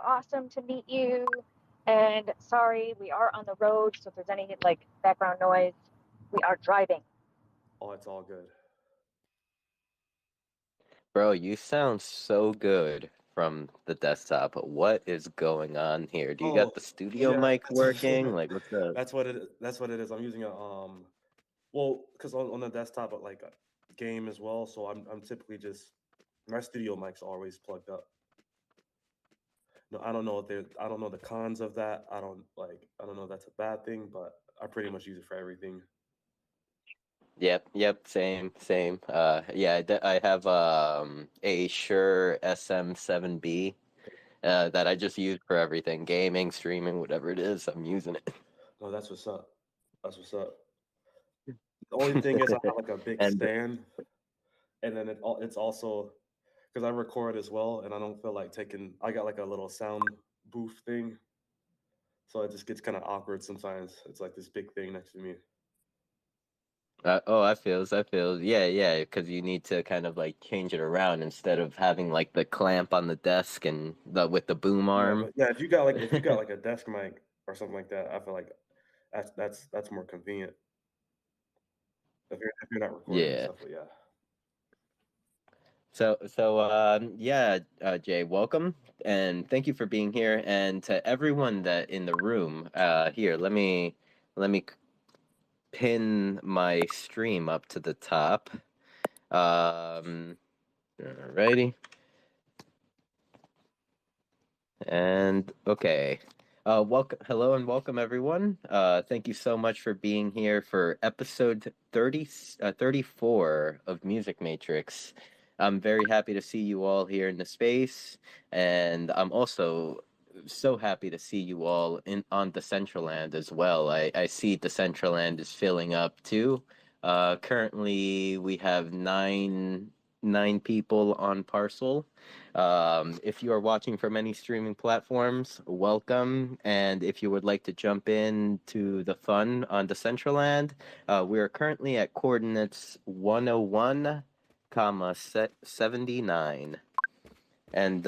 awesome to meet you. And sorry, we are on the road, so if there's any like background noise, we are driving. Oh, it's all good. Bro, you sound so good from the desktop. What is going on here? Do you Oh, got the studio yeah, mic working? Like, what's up? that's what it is. I'm using a well, because on the desktop, but like a game as well. So I'm typically just my studio mic's always plugged up. No, I don't know if I don't know the cons of that. I don't know if that's a bad thing, but I pretty much use it for everything. Yep, same. Yeah, I have a Shure SM7B that I just use for everything, gaming, streaming, whatever it is, I'm using it. No, that's what's up. That's what's up. The only thing is I have like a big And stand, and then it's also because I record as well, and I don't feel like taking. I got like a little sound booth thing, so it just gets kind of awkward sometimes. It's like this big thing next to me. oh, I feel. Yeah, because you need to kind of like change it around instead of having like the clamp on the desk and the with the boom Yeah, arm. but yeah, if you got like a desk mic or something like that, I feel like that's more convenient if you're not recording and Yeah. stuff. But yeah, Yeah, Jay, welcome and thank you for being here. And to everyone that in the room, here, let me pin my stream up to the top. Alrighty, and okay. Welcome, hello, and welcome everyone. Thank you so much for being here for episode 34 of Music Matrix. I'm very happy to see you all here in the space, and I'm also so happy to see you all in on Decentraland as well. I see Decentraland is filling up too. Currently we have nine people on Parcel. If you are watching from any streaming platforms, welcome. And if you would like to jump in to the fun on Decentraland, we are currently at coordinates 101, comma 79. And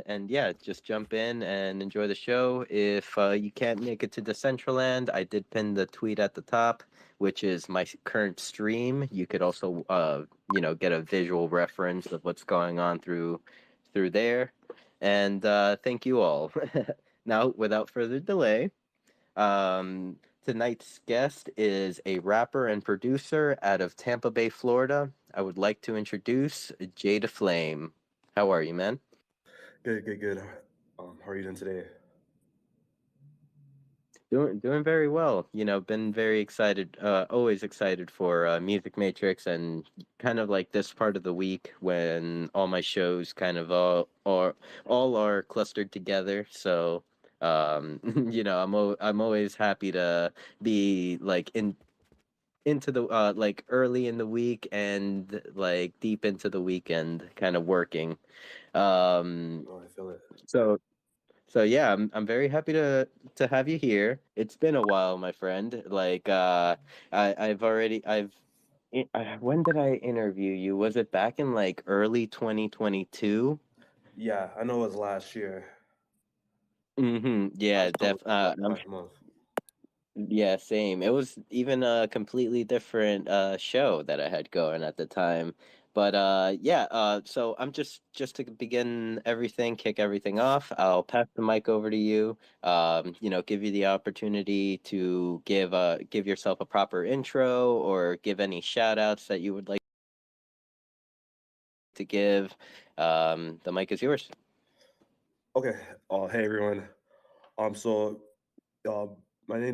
and yeah, just jump in and enjoy the show. If you can't make it to Decentraland, I did pin the tweet at the top, which is my current stream. You could also get a visual reference of what's going on through there. And thank you all. Now, without further delay, um, tonight's guest is a rapper and producer out of Tampa Bay, Florida. I would like to introduce JdaFlame. How are you, man? good. How are you doing today? Doing very well. You know, been very excited, always excited for Music Matrix and kind of like this part of the week when all my shows kind of all are clustered together. So, I'm always happy to be like into the like early in the week and like deep into the weekend kind of working. Um, Oh, I feel it. so so yeah, I'm very happy to have you here. It's been a while, my friend. Like when did I interview you? Was it back in like early 2022? Yeah, I know it was last year, Mm-hmm. Yeah, last last month. yeah, same. It was even a completely different show that I had going at the time. But yeah, so I'm just to begin everything, kick everything off, I'll pass the mic over to you. Give you the opportunity to give yourself a proper intro or give any shout outs that you would like to give. The mic is yours. Okay. Hey everyone. So, uh, my name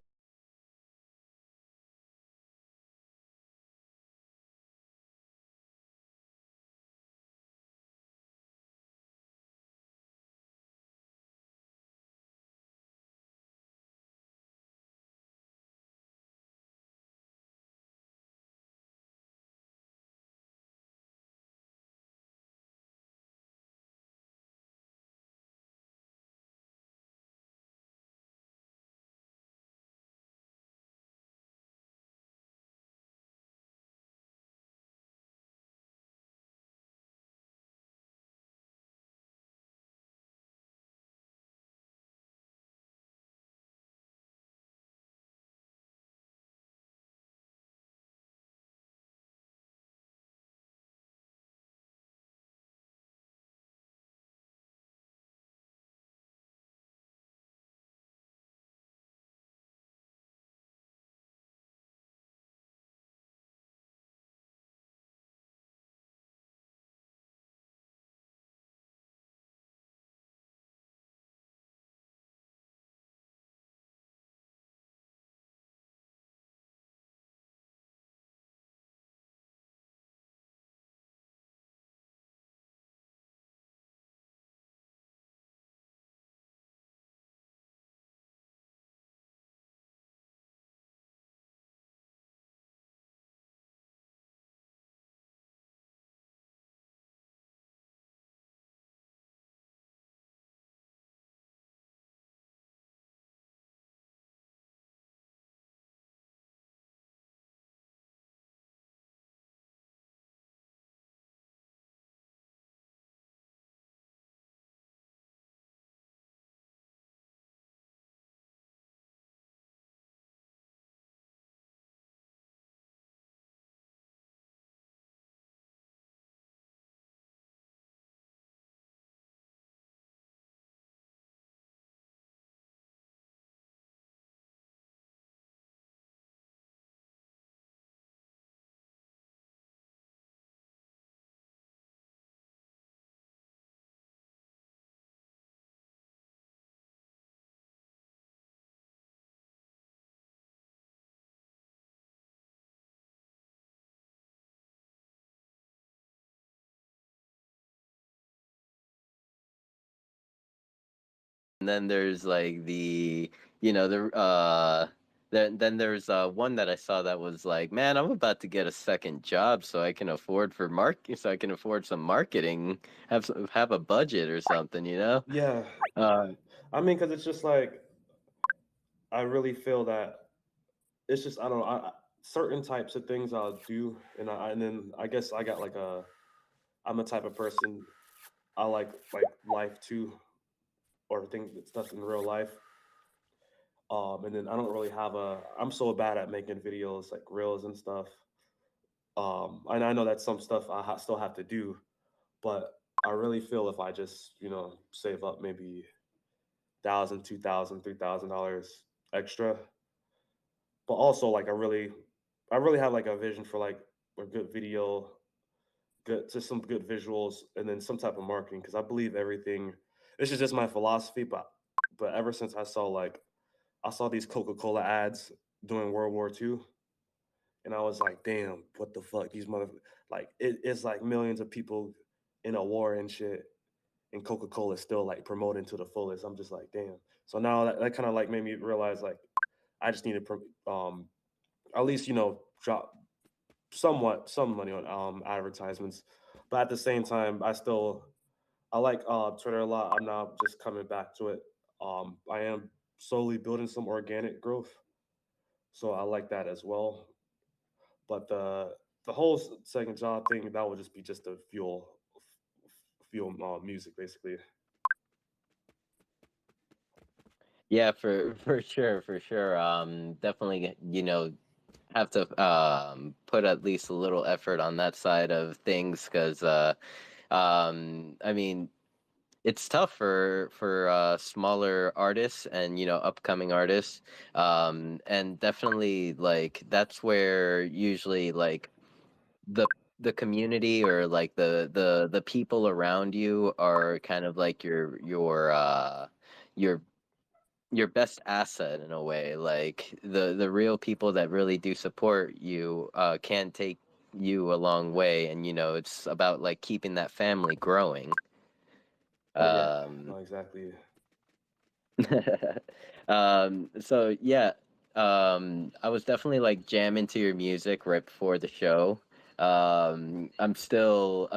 then there's like the the then there's one that I saw that was like, man, I'm about to get a second job so I can afford some marketing, have a budget or something, you know? Yeah, Uh, I mean, because it's just like I really feel that it's just I don't know. Certain types of things I'll do, and then I guess I got like a I'm a type of person I like life too, or think stuff in real life. And then I don't really have a. I'm so bad at making videos like reels and stuff. And I know that's some stuff still have to do, but I really feel if I just save up maybe thousand, $2,000, $3,000 extra, but also like I really have like a vision for like a good video, good just some good visuals, and then some type of marketing because I believe everything. This is just my philosophy, but ever since I saw these Coca-Cola ads during World War II, and I was like, damn, what the fuck? These mother like it's like millions of people in a war and shit, and Coca-Cola is still like promoting to the fullest. I'm just like, damn. So now that kind of like made me realize like I just need to at least drop some money on advertisements, but at the same time, I like Twitter a lot. I'm now just coming back to it. I am slowly building some organic growth, so I like that as well. But the whole second job thing that would just be just to fuel music basically. yeah, for sure. Definitely, have to put at least a little effort on that side of things because I mean, it's tough for smaller artists and upcoming artists, and definitely like that's where usually like the the community or like the people around you are kind of like your your best asset in a way. Like the real people that really do support you can take you a long way, and it's about like keeping that family growing. Oh yeah, um no, exactly. so yeah, I was definitely like jamming to your music right before the show. I'm still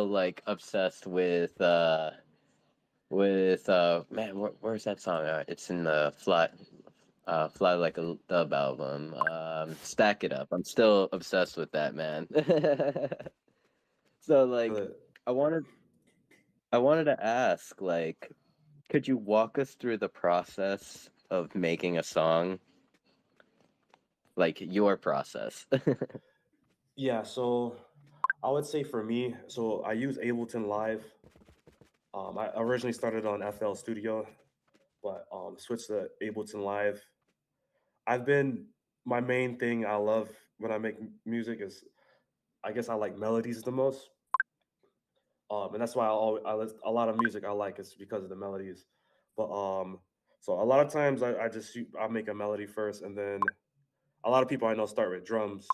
like obsessed with man, where's that song? It's in the Fly Like a Dove album. Stack It Up. I'm still obsessed with that, man. So like, But I wanted I wanted to ask, like, could you walk us through the process of making a song, like your process? yeah, so I would say for me, so I use Ableton Live. I originally started on FL Studio, but switched to Ableton Live. I've been my main thing I love when I make music is I guess I like melodies the most, and that's why a lot of music I like is because of the melodies. But so a lot of times I make a melody first, and then a lot of people I know start with drums.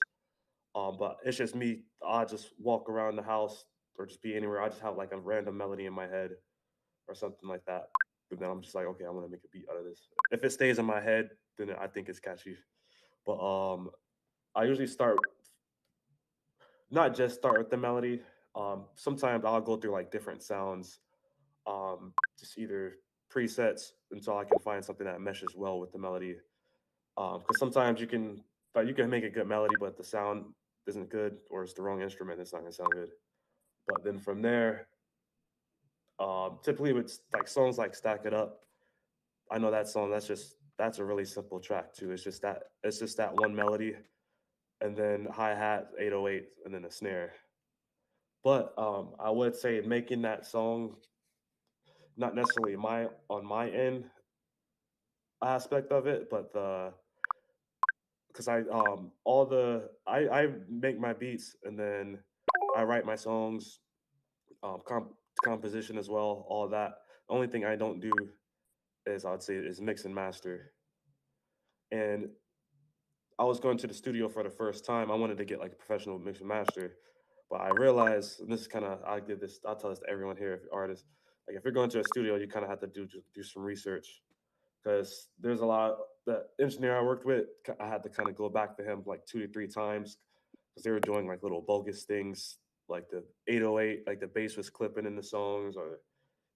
But it's just me. I just walk around the house or just be anywhere. I just have like a random melody in my head or something like that. But then I'm just like, okay, I want to make a beat out of this. If it stays in my head, then I think it's catchy. But I usually start not just start with the melody. Sometimes I'll go through like different sounds, just either presets until I can find something that meshes well with the melody. Because sometimes you can make a good melody, but the sound isn't good, or it's the wrong instrument. It's not gonna sound good. But then from there, typically with like songs like "Stack It Up," I know that song. That's a really simple track too. It's just that one melody, and then hi hat, 808, and then a snare. But I would say making that song not necessarily my on my end aspect of it, but the because I all the I make my beats and then I write my songs, composition as well, all that. The only thing I don't do is I'd say is mix and master. And I was going to the studio for the first time. I wanted to get like a professional mix and master, but I realized, and this is kind of I give this I'll tell this to everyone here, if you're artists, Like if you're going to a studio, you kind of have to do some research because there's a lot. The engineer I worked with, I had to kind of go back to him like 2 to 3 times because they were doing like little bogus things, like the 808, like the bass was clipping in the songs, or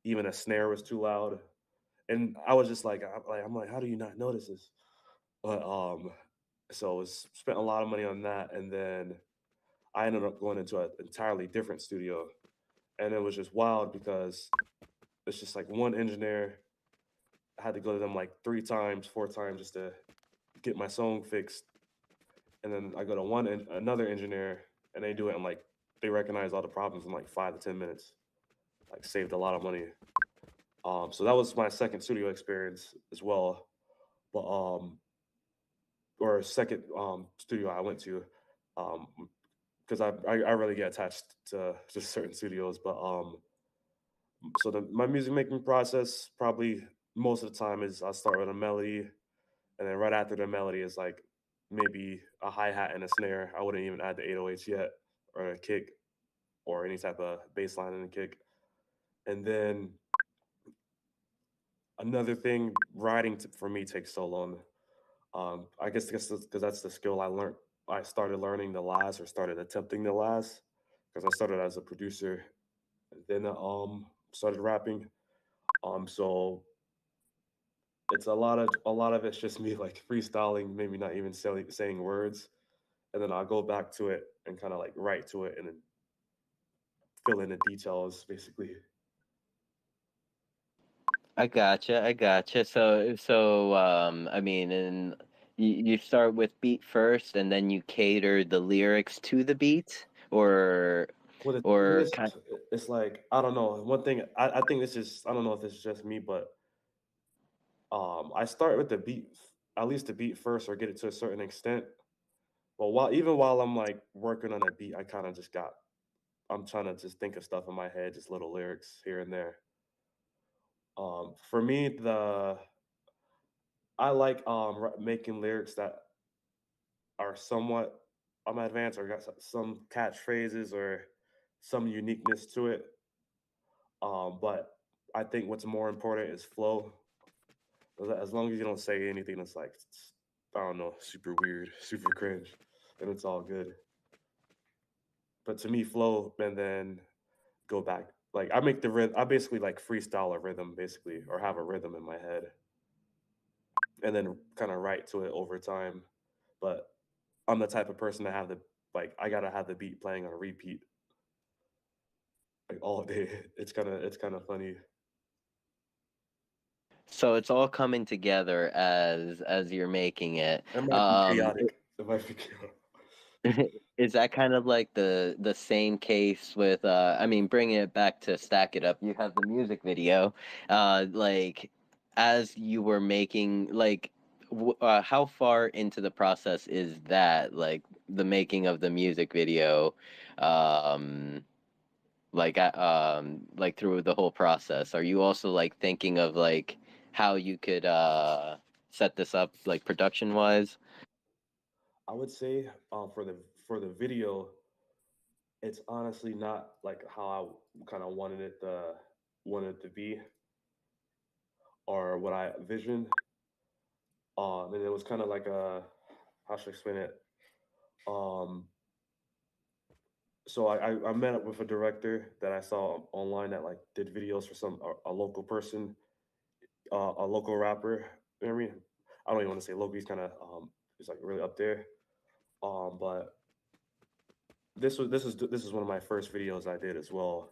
even a snare was too loud. And I was just like, I'm like, how do you not notice this? But so I was spent a lot of money on that, and then I ended up going into an entirely different studio, and it was just wild because it's just like one engineer. I had to go to them like 3 times, 4 times just to get my song fixed, and then I go to another engineer, and they do it in like they recognize all the problems in like 5 to 10 minutes. Like saved a lot of money. So that was my second studio experience as well, but or second studio I went to, um, because I really get attached to just certain studios, but so my music making process probably most of the time is I start with a melody, and then right after the melody is like maybe a hi hat and a snare. I wouldn't even add the 808s yet, or a kick, or any type of bass line and a kick. And then another thing, writing for me takes so long. I guess because that's the skill I learned. I started learning the last, or started attempting the last, because I started as a producer, and then started rapping. So it's a lot of it's just me like freestyling, maybe not even saying words, and then I'll go back to it and kind of like write to it and then fill in the details, basically. I gotcha. I gotcha. I mean, and you start with beat first, and then you cater the lyrics to the beat, What it or is, kind. it's like I don't know. One thing I think this is I don't know if this is just me, but I start with the beat, at least the beat first, or get it to a certain extent. But while I'm like working on a beat, I kind of just got I'm trying to just think of stuff in my head, just little lyrics here and there. For me, the I like making lyrics that are somewhat advanced, or got some catchphrases or some uniqueness to it. But I think what's more important is flow. As long as you don't say anything that's like I don't know, super weird, super cringe, then it's all good. But to me, flow, and then go back. Like I make the rhythm. I basically like freestyle a rhythm, basically, or have a rhythm in my head, and then kind of write to it over time. But I'm the type of person to have the like I gotta have the beat playing on repeat like all day. It's kind of funny. So it's all coming together as you're making it. It might be chaotic. It might be chaotic. Is that kind of like the same case with I mean, bringing it back to Stack It Up, you have the music video, like as you were making like how far into the process is that, like the making of the music video, um like through the whole process, are you also like thinking of like how you could set this up like production wise? I would say for the video, it's honestly not like how I kind of wanted it to be, or what I envisioned. And it was kind of like a how should I explain it? Um, so I met up with a director that I saw online that like did videos for a local person, a local rapper. You know what I mean? I don't even want to say local. He's like really up there. But this is one of my first videos I did as well,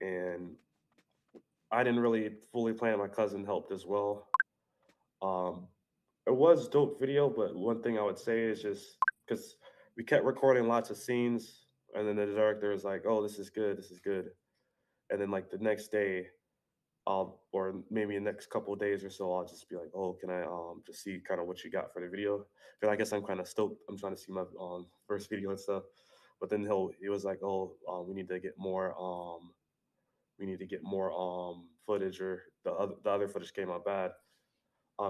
and I didn't really fully plan. My cousin helped as well. Um, it was dope video, but one thing I would say is just because we kept recording lots of scenes, and then the director was like, "Oh, this is good," and then like the next day, or maybe the next couple of days or so, I'll just be like, "Oh, can I just see kind of what you got for the video?" Because I guess I'm kind of stoked. I'm trying to see my first video and stuff. But then he was like, "Oh, we need to get more footage, or the other footage came out bad."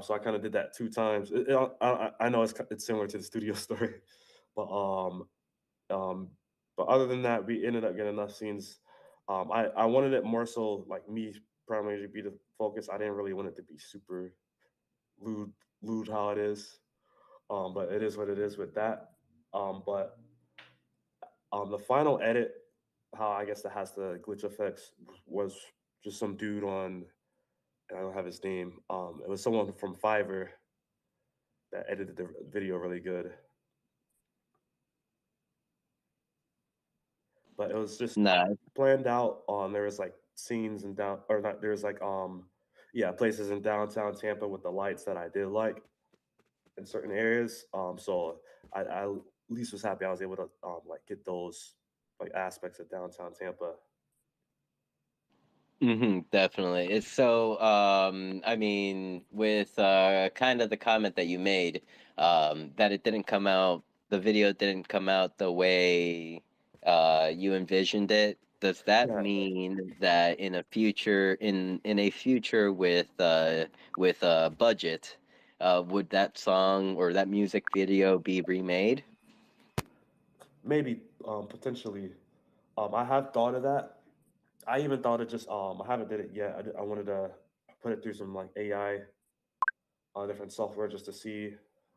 So I kind of did that 2 times. I know it's similar to the studio story, but um, but other than that, we ended up getting enough scenes. I wanted it more so like me primarily to be the focus. I didn't really want it to be super lewd, lewd how it is. But it is what it is with that. But the final edit, how I guess that has the glitch effects, was just some dude on. I don't have his name. It was someone from Fiverr that edited the video really good. But it was just Nah. planned out. There was like scenes in down or not. There's like yeah, places in downtown Tampa with the lights that I did like in certain areas. So I at least was happy I was able to like get those like aspects of downtown Tampa. Definitely. It's so I mean, with kind of the comment that you made, that it didn't come out, the video didn't come out the way you envisioned it. Does that Yeah, mean that in a future in a future with a budget, would that song or that music video be remade? maybe potentially. I have thought of that. I even thought of just I haven't did it yet. I wanted to put it through some like AI, different software just to see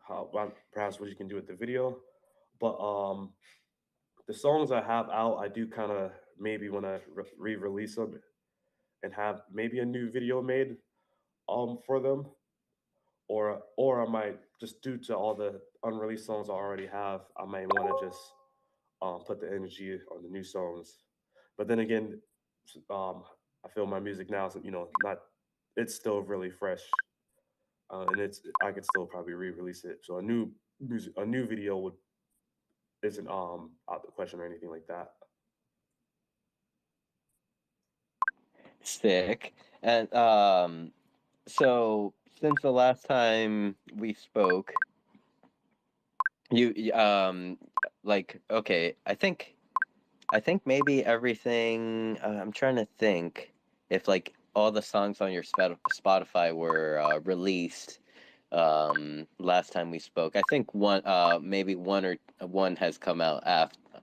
how perhaps what you can do with the video. But the songs I have out, I do kind of maybe want to re-release them and have maybe a new video made for them, or I might just due to all the unreleased songs I already have, I might want to just put the energy on the new songs. But then again, um, I feel my music now is not it's still really fresh, and it's I could still probably re-release it. So a new video would isn't out the question or anything like that. Sick. And so since the last time we spoke, you like okay, I think maybe everything. I'm trying to think if like all the songs on your Spotify were released last time we spoke. I think maybe one has come out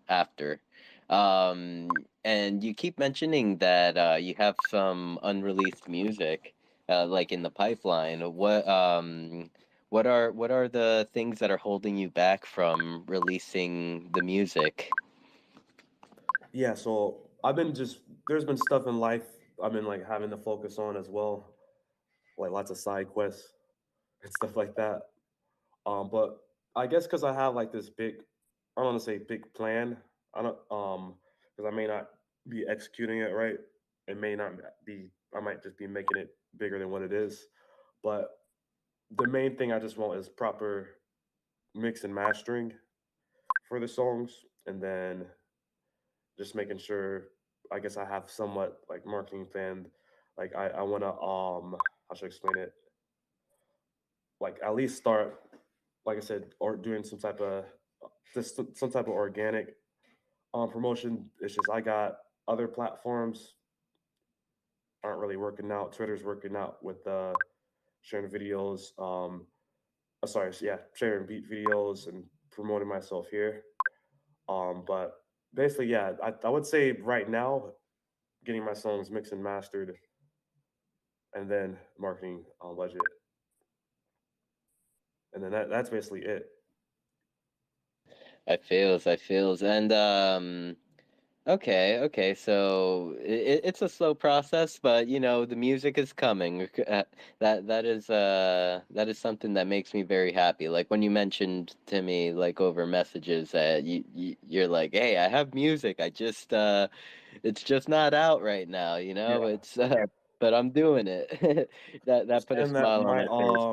after. And you keep mentioning that you have some unreleased music like in the pipeline. What are the things that are holding you back from releasing the music? Yeah, so I've been just there's been stuff in life I've been like having to focus on as well, like lots of side quests and stuff like that. But I guess because I have like this big, I don't want to say big plan. I don't because I may not be executing it right. It may not be. I might just be making it bigger than what it is. But the main thing I just want is proper mix and mastering for the songs, and then just making sure. I guess I have somewhat like marketing plan. Like I want to how should I explain it? Like at least start like I said, or doing some type of just some type of organic promotion. It's just I got other platforms aren't really working out. Twitter's working out with sharing videos. Sorry, yeah, sharing beat videos and promoting myself here. But basically, yeah, I would say right now, getting my songs mixed and mastered, and then marketing on budget, and then that's basically it. I feels, and okay, okay. So it's a slow process, but the music is coming. That is something that makes me very happy. Like when you mentioned to me, like over messages, that you're like, "Hey, I have music. It's just not out right now. Yeah, It's but I'm doing it." That put a saying that smile on my my face.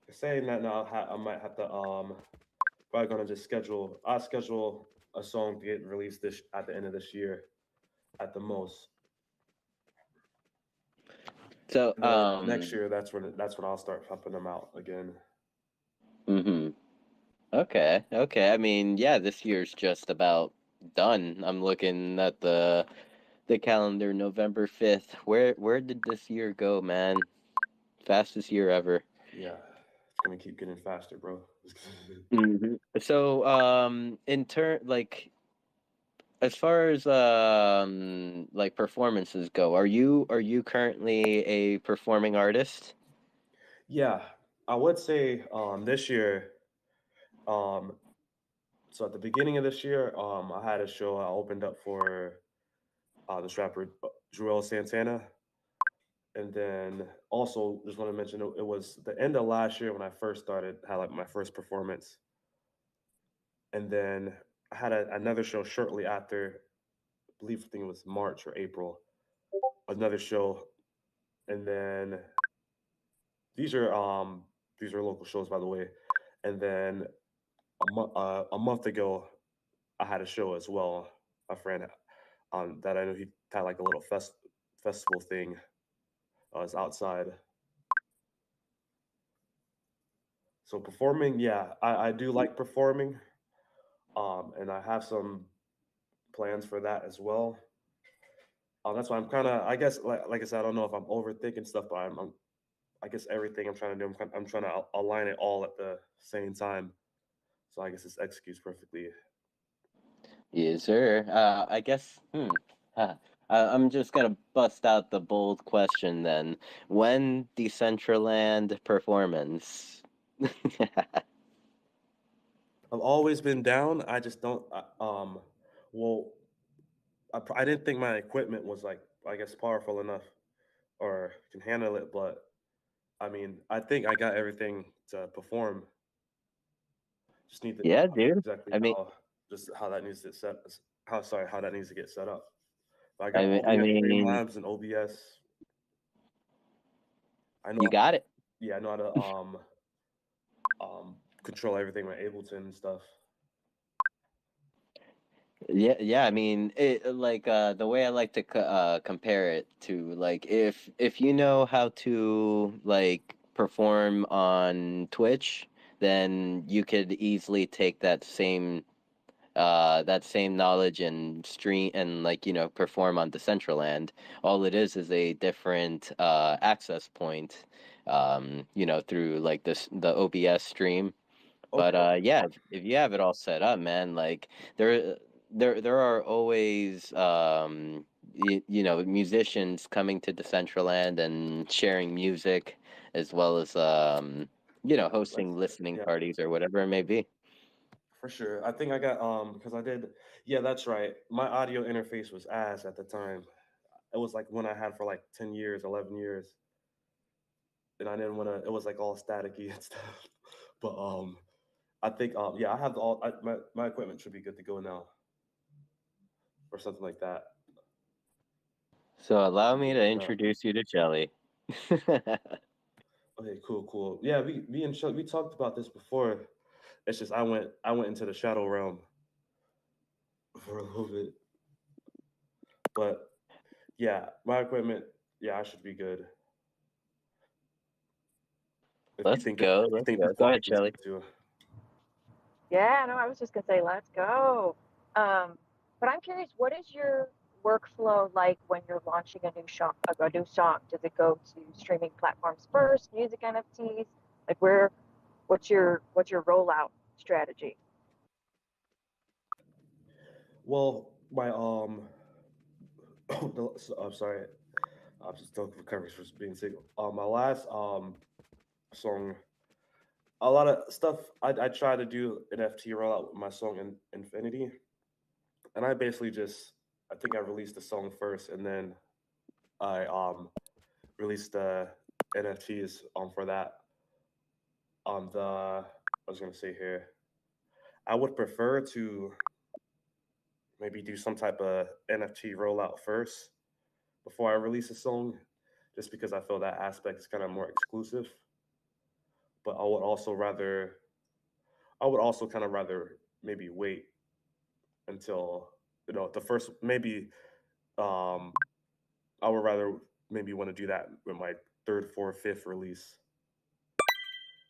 saying that now I might have to probably gonna just schedule. I schedule a song to get released this at the end of this year, at the most. So And then next year, that's when I'll start pumping them out again. mhm. Okay, okay. I mean, yeah, this year's just about done. I'm looking at the calendar, November 5th. Where did this year go, man? Fastest year ever. Yeah, it's gonna keep getting faster, bro. So, in turn, like, as far as like performances go, are you currently a performing artist? Yeah, I would say this year, um, so at the beginning of this year, I had a show I opened up for this rapper Joel Santana, and then also just want to mention it was the end of last year when I first started, had like my first performance, and then I had another show shortly after. I think it was March or April. Another show, and then these are um these are local shows by the way, and then a month ago I had a show as well. A friend that I know he had like a little festival thing. It's outside. So performing, yeah, I do like performing. And I have some plans for that as well. That's why I'm kind of, I guess, like I said, I don't know if I'm overthinking stuff, but I guess everything I'm trying to do, I'm trying to align it all at the same time. So I guess this executes perfectly. Yes, sir. I guess. Huh. I'm just gonna bust out the bold question then. When Decentraland performance? I've always been down. I just don't. Well, I didn't think my equipment was like, I guess, powerful enough or can handle it. But I mean, I think I got everything to perform. Just need to Yeah, know dude. exactly I mean, how that needs to set. How that needs to get set up. I I got mean, all I the mean, Streamlabs and OBS. I you know. got it. Yeah, I know how to control everything with Ableton and stuff. Yeah, yeah. I mean, like the way I like to compare it to like if you know how to like perform on Twitch, then you could easily take that same knowledge and stream and like perform on Decentraland. All it is a different access point, through like the OBS stream. But Okay. yeah, if you have it all set up, man, like there there are always musicians coming to Decentraland and sharing music as well as Like, hosting listening yeah, parties or whatever it may be. for sure. I think I got because I did. Yeah, that's right. My audio interface was ass at the time. It was like one I had for like 10 years, 11 years, and I didn't want to. It was like all staticky and stuff. But I think yeah, I have my equipment should be good to go now or something like that. So Should allow be me good to to go. introduce you to Jelly. Okay, cool. Yeah, we and Chuck we talked about this before. It's just I went into the shadow realm for a little bit, but yeah, my equipment. Yeah, I should be good. Let's go. If you Let's think go. Go performing ahead, is Jelly. good too. Yeah, no, I was just gonna say, let's go. Um, but I'm curious, what is your workflow like when you're launching a new song? Does it go to streaming platforms first, music NFTs? Like, what's your rollout strategy? Well, my I'm sorry, I'm still recovering from being sick. My last song, a lot of stuff. I try to do an FT rollout with my song in Infinity, and I basically just I think I released the song first, and then I released the NFTs for that. The I was gonna say here, I would prefer to maybe do some type of NFT rollout first before I release a song, just because I feel that aspect is kind of more exclusive. But I would also kind of rather maybe wait until the first maybe um I would rather maybe want to do that with my third, fourth, fifth release.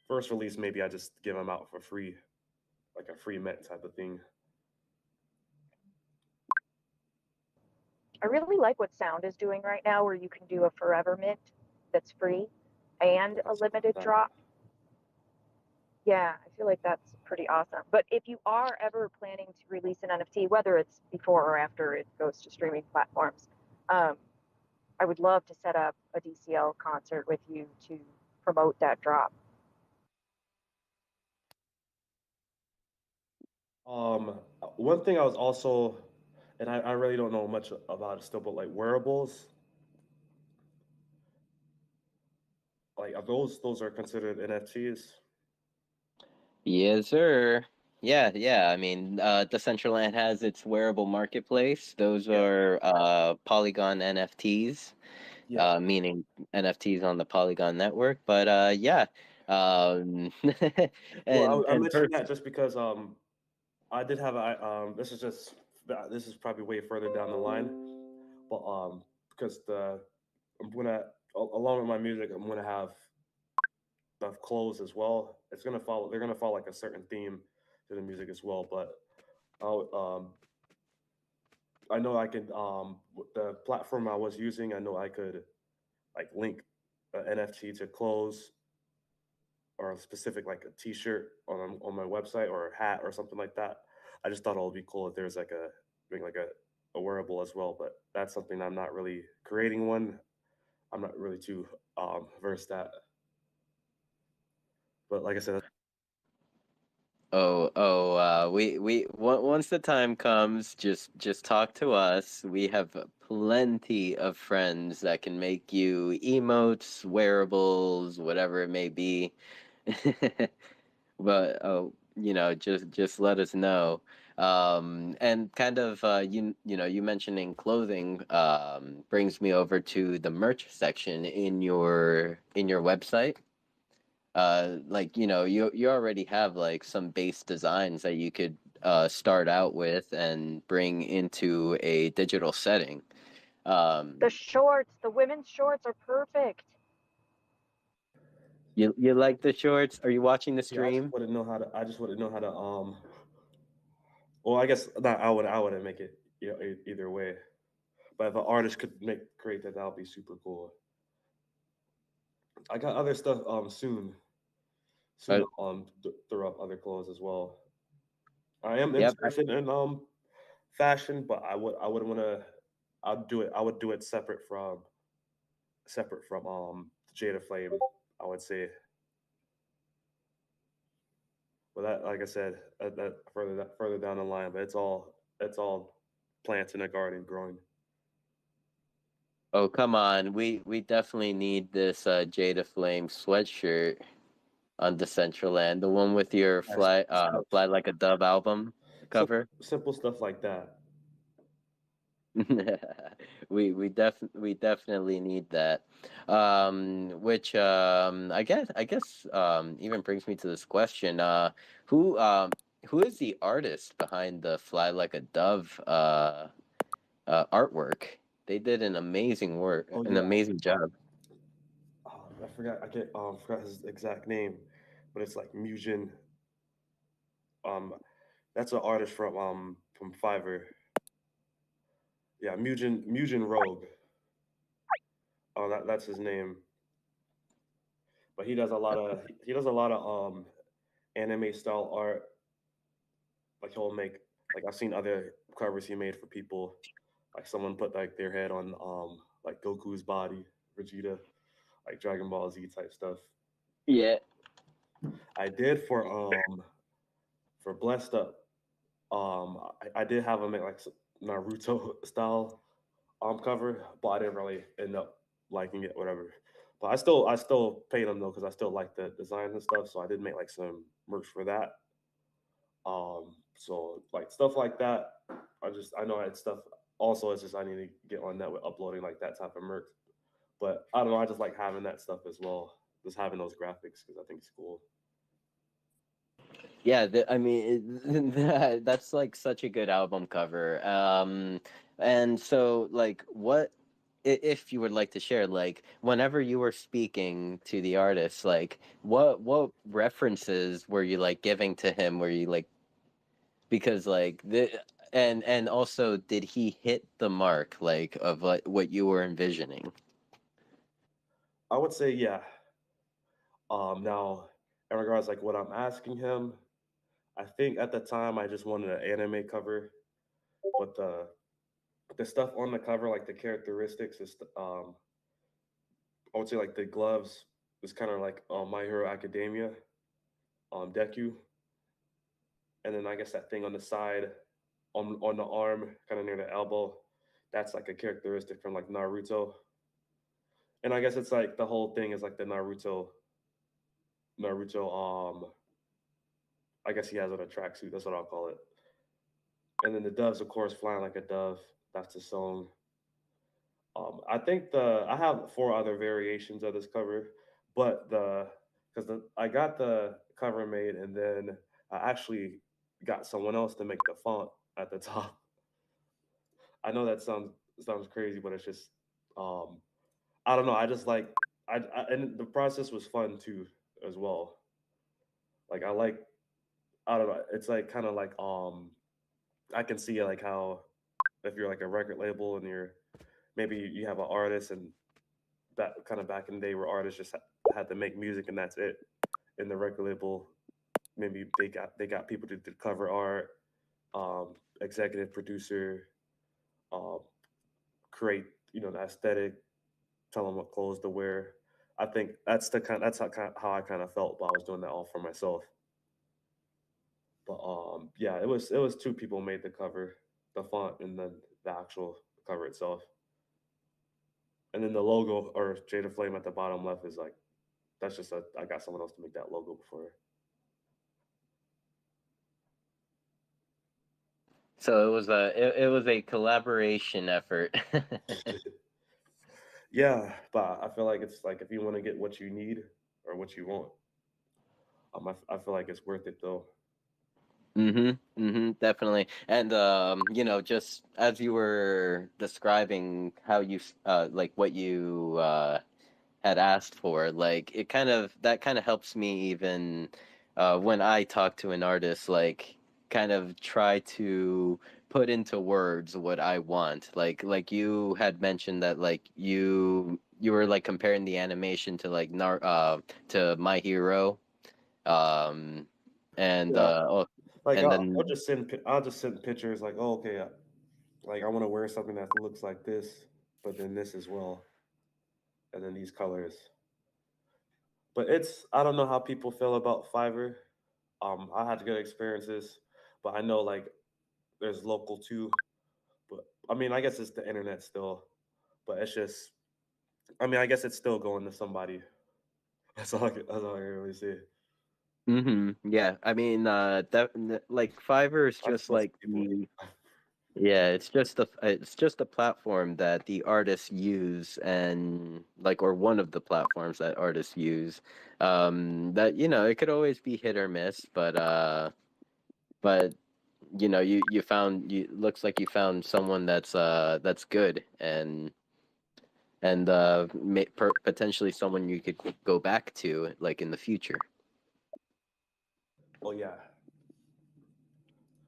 First release, maybe I just give them out for free, like a free mint type of thing. I really like what Sound is doing right now, where you can do a forever mint that's free and a That's limited that. drop. Yeah, I feel like that's pretty awesome. But if you are ever planning to release an NFT, whether it's before or after it goes to streaming platforms, um, I would love to set up a DCL concert with you to promote that drop. One thing I was also, and I really don't know much about it still, but like wearables, like are those are considered NFTs. Yes, sir. Yeah, yeah. I mean, Decentraland has its wearable marketplace. Those Yeah, are Polygon NFTs, yeah. meaning NFTs on the Polygon network. But yeah, um, Well, I and mentioned that just because I did have this is just this is probably way further down the line, but because I'm gonna along with my music I'm gonna have the clothes as well. It's gonna follow. They're gonna follow like a certain theme to the music as well. But I'll, I know I can the platform I was using. I know I could like link an NFT to clothes or a specific like a T-shirt on my website or a hat or something like that. I just thought it would be cool if there's like a being like a wearable as well. But that's something I'm not really creating one. I'm not really too versed at. But like I said, once the time comes, just talk to us. We have plenty of friends that can make you emotes, wearables, whatever it may be. But just let us know. And kind of you mentioning clothing brings me over to the merch section in your website. Like you already have like some base designs that you could start out with and bring into a digital setting. The Um, shorts, the women's shorts are perfect. you like the shorts? Are you watching the yeah, I just stream? wouldn't know how to. I just wouldn't know how to. Well, I guess not. I wouldn't make it. Either way. But if an artist could create that, that would be super cool. I got other stuff. Soon. Soon. Uh, Throw up other clothes as well. I am yep. interested in fashion, but I would want to. I'd do it. I would do it separate from JdaFlame. I would say, but that like I said, that further down the line. But it's all plants in a garden growing. Oh, come on. We definitely need this JdaFlame sweatshirt on Decentraland, the one with your Yes, Fly Like a Dove album cover. simple stuff like that. We definitely need that. Which I guess even brings me to this question. Who um who is the artist behind the Fly Like a Dove artwork? They did Oh an yeah, amazing job. I forgot. I can't forgot his exact name, but it's like Mugen. Um, that's an artist from Fiverr. Yeah, Mugen Rogue. Oh, that's his name. But he does a lot of anime style art. Like he'll make like I've seen other covers he made for people. Like someone put like their head on like Goku's body, Vegeta, like Dragon Ball Z type stuff. Yeah. I did for Blessed Up. I did have him make like Naruto style cover, but I didn't really end up liking it, whatever. But I still paid him though because I still like the designs and stuff. So I did make like some merch for that. So like stuff like that. I know it's stuff. Also, it's just I need to get on that with uploading like that type of merch. But I don't know. I just like having that stuff as well. Just having those graphics because I think it's cool. Yeah, I mean, that's like such a good album cover. And so like what if you would like to share like whenever you were speaking to the artist, like what references were you like giving to him? Were you like because like the and also did he hit the mark like of like what you were envisioning? I would say yeah. Now in regards like what I'm asking him, I think at the time I just wanted an anime cover, but the stuff on the cover, like the characteristics, is I would say like the gloves is kind of like My Hero Academia, Deku, and then I guess that thing on the side, on the arm, kind of near the elbow, that's like a characteristic from like Naruto, and I guess it's like the whole thing is like the Naruto. I guess he has on a tracksuit. That's what I'll call it. And then the doves, of course, flying like a dove. That's the song. I think I have four other variations of this cover, but I got the cover made and then I actually got someone else to make the font at the top. I know that sounds crazy, but it's just um, I don't know. I just like and the process was fun too as well. Like I don't know. It's like kind of like I can see like how if you're like a record label and maybe you have an artist and that kind of back in the day where artists just had to make music and that's it. In the record label, maybe they got people to do cover art, executive producer, um, create the aesthetic, tell them what clothes to wear. I think that's how I kind of felt, but I was doing that all for myself. But yeah, it was two people made the cover, the font, and then the actual cover itself. And then the logo or JdaFlame at the bottom left is like that's just I got someone else to make that logo before. So it was a collaboration effort. Yeah, but I feel like it's like if you want to get what you need or what you want, I feel like it's worth it though. Definitely. And just as you were describing how like what you had asked for, like that kind of helps me even when I talk to an artist, like kind of try to put into words what I want. Like you had mentioned that like you were like comparing the animation to like to My Hero, um and Yeah, like and I'll then just send pictures like, oh, okay, like I want to wear something that looks like this, but then this as well, and then these colors. But I don't know how people feel about Fiverr. I had good experiences, but I know like there's local too. But I mean, I guess it's the internet still, but it's just I mean, I guess it's still going to somebody. That's all I can really say. yeah, I mean like Fiverr is I just just know like some people. yeah, it's just a platform that the artists use, and like, or one of the platforms that artists use. That it could always be hit or miss, but you found you looks like you found someone that's good, and potentially someone you could go back to like in the future. Oh yeah.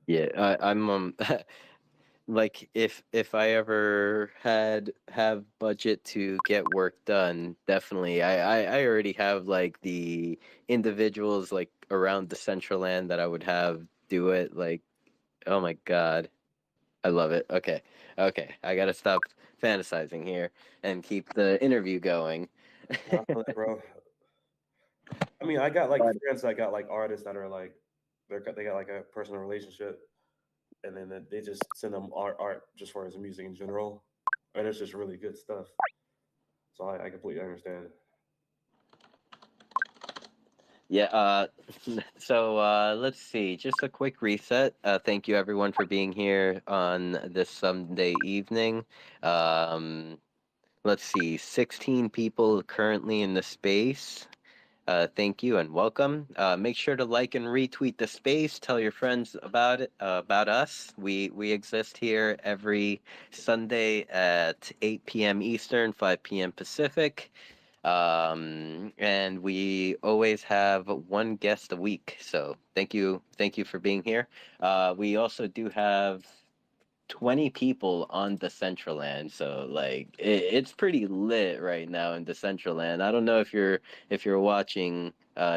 Yeah, I'm like if I ever have budget to get work done, definitely I already have like the individuals like around the central land that I would have do it. Like, oh my god, I love it. Okay, I gotta stop fantasizing here and keep the interview going. No, I feel that, bro. I mean, I got like But friends that got like artists that are like they got like a personal relationship, and then they just send them art just for his music in general, and it's just really good stuff. So I completely understand. yeah, so let's see. Just a quick reset. Thank you everyone for being here on this Sunday evening. Um, let's see, 16 people currently in the space. Thank you and welcome. Make sure to like and retweet the space. Tell your friends about it, about us. We exist here every Sunday at 8 p.m. Eastern, 5 p.m. Pacific. And we always have one guest a week. So thank you for being here. We also do have 20 people on the Central Land, so like it's pretty lit right now in the Central Land. I don't know if you're watching,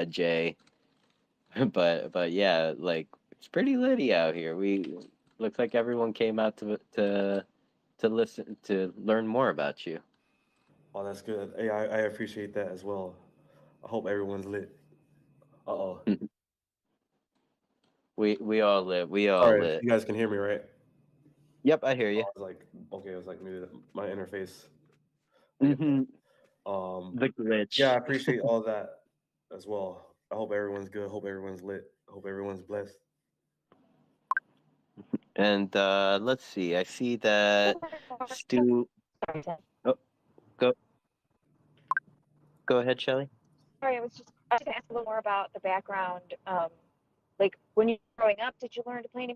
Jay. but yeah, like it's pretty litty out here. We looks like everyone came out to listen to learn more about you. Oh, that's good. Hey, I appreciate that as well. I hope everyone's lit. Uh-oh. We all lit. We all Sorry, lit. you guys can hear me, right? Yep, I hear I you. was like, okay, it was like maybe my interface. I get Hmm. that. The Yeah, I glitch. appreciate all that as well. I hope everyone's good. Hope everyone's lit. Hope everyone's blessed. And let's see. I see that Stu. Sorry, Tim. Oh, go go ahead, Shelly. Sorry, I was just gonna ask a little more about the background. Like when you were growing up, did you learn to play any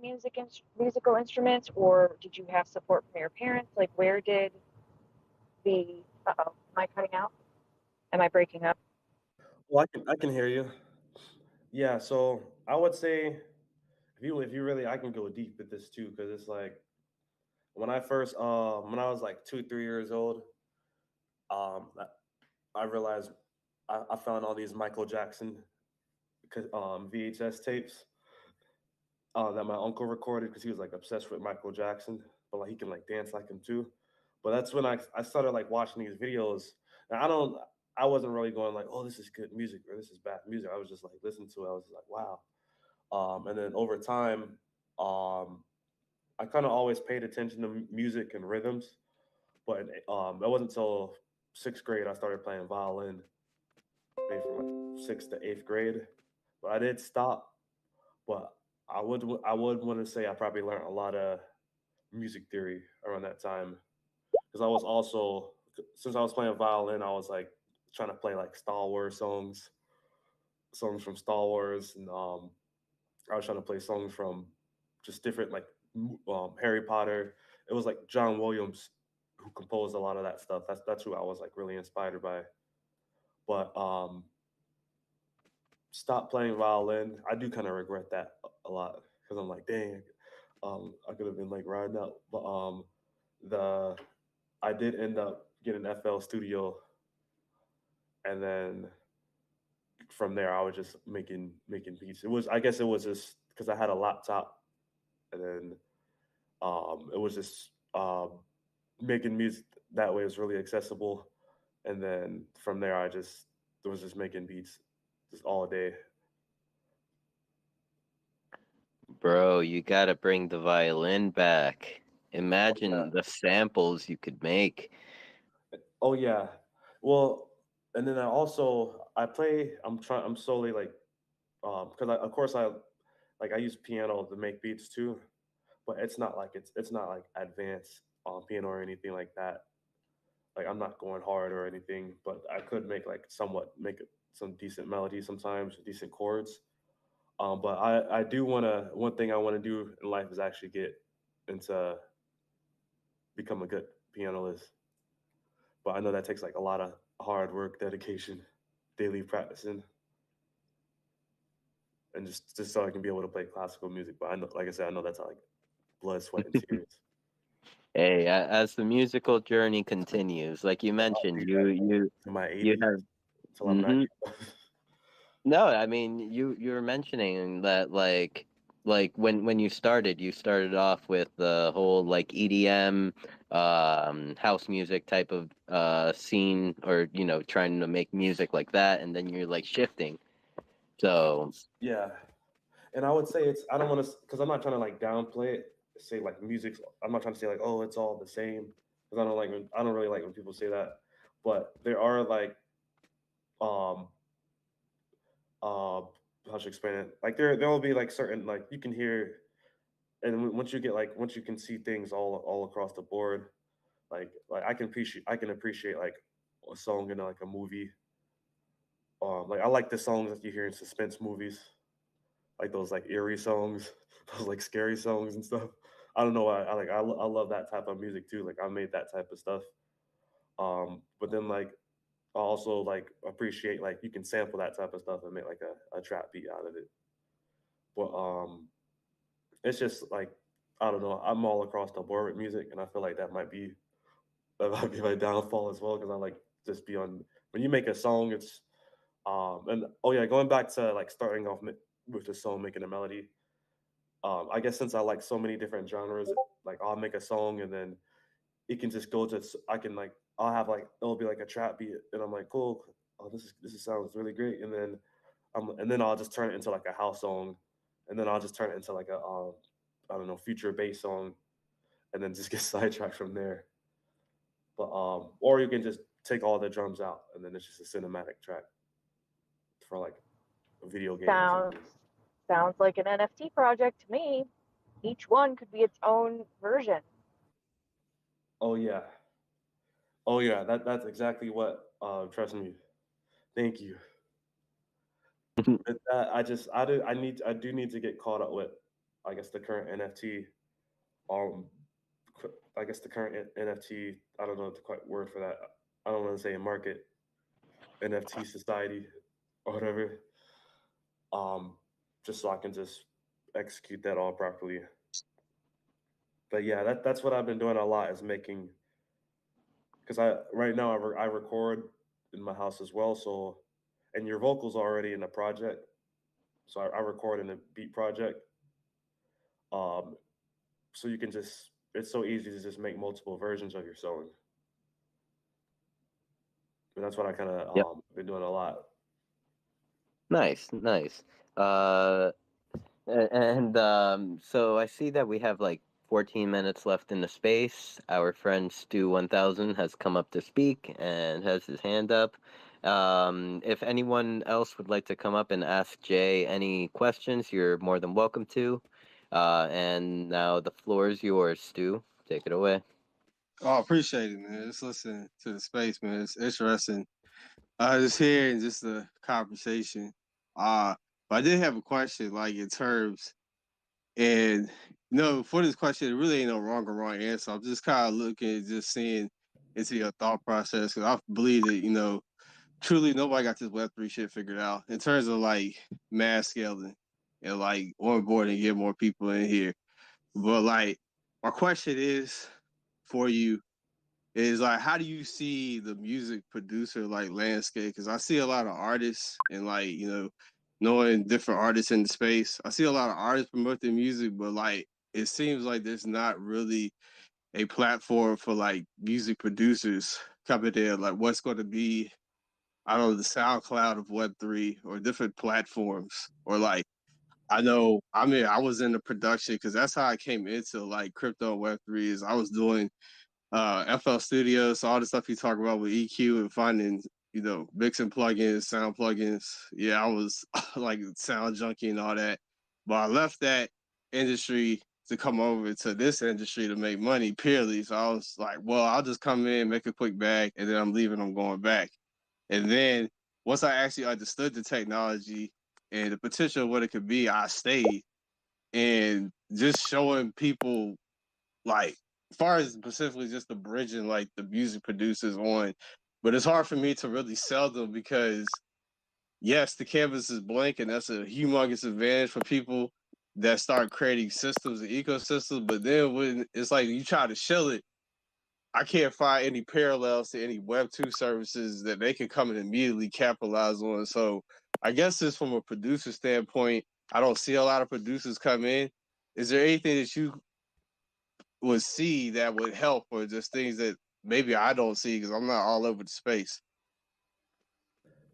musical instruments, or did you have support from your parents? Like where did the uh-oh, am I cutting out? Am I breaking up? Well, I can hear you. Yeah, so I would say if you really I can go deep with this too because it's like when I was like 2 3 years old, um, I realized I found all these Michael Jackson VHS tapes that my uncle recorded because he was like obsessed with Michael Jackson, but like he can like dance like him too. But that's when I started like watching these videos. And I wasn't really going like, oh, this is good music or this is bad music. I was just like listening to it. I was just like, wow. And then over time, um, I kind of always paid attention to music and rhythms. But it wasn't until sixth grade I started playing violin, maybe from like sixth to eighth grade. But I did stop. But I would want to say I probably learned a lot of music theory around that time because I was also since I was playing violin, I was like trying to play like Star Wars songs from Star Wars, and I was trying to play songs from just different like Harry Potter. It was like John Williams who composed a lot of that stuff. That's who I was like really inspired by. But stopped playing violin. I do kind of regret that a lot because I'm like, dang, I could have been like riding out. But the I did end up getting FL Studio, and then from there I was just making beats. I guess it was just because I had a laptop, and then it was just making music that way was really accessible, and then from there I just was just making beats just all day. Bro, you gotta bring the violin back. Oh yeah, Imagine the samples you could make. oh yeah. Well, and then I play. I'm solely like because of course I use piano to make beats too, but it's not like advanced piano or anything like that. Like I'm not going hard or anything, but I could make like somewhat make some decent melodies sometimes, decent chords. But I do want to. One thing I want to do in life is actually get into become a good pianist. But I know that takes like a lot of hard work, dedication, daily practicing, and just so I can be able to play classical music. But I know, like I said, I know that's like blood, sweat, and tears. Hey, as the musical journey continues, like you I'll mentioned, do you that you to my you 80s have. until I'm Hmm. 90. No, I mean you were mentioning that like when you started off with the whole like EDM house music type of scene, or trying to make music like that, and then you're like shifting. So Yeah, and I would say I don't want to because I'm not trying to like downplay it. Say like music's. I'm not trying to say like oh it's all the same because I don't really like when people say that. But there are like um uh how should I explain it? Like there will be like certain like you can hear and once you can see things all across the board like I can appreciate like a song in like a movie. Like I like the songs that you hear in suspense movies, like those like eerie songs, those like scary songs and stuff. I don't know why I love that type of music too. Like I made that type of stuff. But then like I also like appreciate like you can sample that type of stuff and make like a trap beat out of it. But it's just like I don't know. I'm all across the board with music, and I feel like that might be my downfall as well because I like just be on when you make a song. It's and oh yeah, going back to like starting off with the song making a melody. I guess since I like so many different genres, like I'll make a song and then it can just go to I can like I'll have like it'll be like a trap beat and I'm like cool. Oh, this sounds really great. And then I'll just turn it into like a house song, and then I'll just turn it into like a I don't know, future bass song, and then just get sidetracked from there. But or you can just take all the drums out and then it's just a cinematic track for like a video game or Sounds something. sounds like an NFT project to me. Each one could be its own version. Oh yeah. Oh yeah, that's exactly what trust me. Thank you. I do need to get caught up with I guess the current NFT um I guess the current NFT, I don't know the quite word for that. I don't want to say market, NFT society or whatever. Um, just so I can just execute that all properly. But yeah, that's what I've been doing a lot is making because I right now I record in my house as well. So and your vocals are already in a project, so I record in a beat project. Um, so you can just it's so easy to just make multiple versions of your song. And that's what I kind of Yep. been doing a lot. Nice, nice. Uh, and so I see that we have like 14 minutes left in the space. Our friend Stu 1000 has come up to speak and has his hand up. If anyone else would like to come up and ask Jay any questions, you're more than welcome to. And now the floor is yours, Stu. Take it away. Oh, I appreciate it, man. Just listening to the space, man. It's interesting. Just hearing just the conversation. Uh, but I did have a question, like in terms, and for this question, it really ain't no wrong or wrong answer. I'm just kind of looking, just seeing into your thought process because I believe that truly nobody got this Web3 shit figured out in terms of like mass scaling and like onboarding and get more people in here. But like, my question is for you is like how do you see the music producer like landscape? Because I see a lot of artists and like knowing different artists in the space, I see a lot of artists promote their music, but like it seems like there's not really a platform for like music producers coming in. Like what's going to be, I don't know, the SoundCloud of Web3 or different platforms or like I was in the production because that's how I came into like crypto Web3 is I was doing FL Studios, so all the stuff you talk about with EQ and finding, mixing plugins, sound plugins. Yeah, I was like sound junkie and all that. But I left that industry to come over to this industry to make money purely. So I was like, well, I'll just come in, make a quick bag, and then I'm leaving, I'm going back. And then once I actually understood the technology and the potential of what it could be, I stayed and just showing people like as far as specifically just the bridging like the music producers on, but it's hard for me to really sell them because yes, the canvas is blank and that's a humongous advantage for people that start creating systems and ecosystems. But then when it's like you try to show it, I can't find any parallels to any Web2 services that they can come and immediately capitalize on. So I guess just from a producer standpoint, I don't see a lot of producers come in. Is there anything that you would see that would help, or just things that maybe I don't see because I'm not all over the space?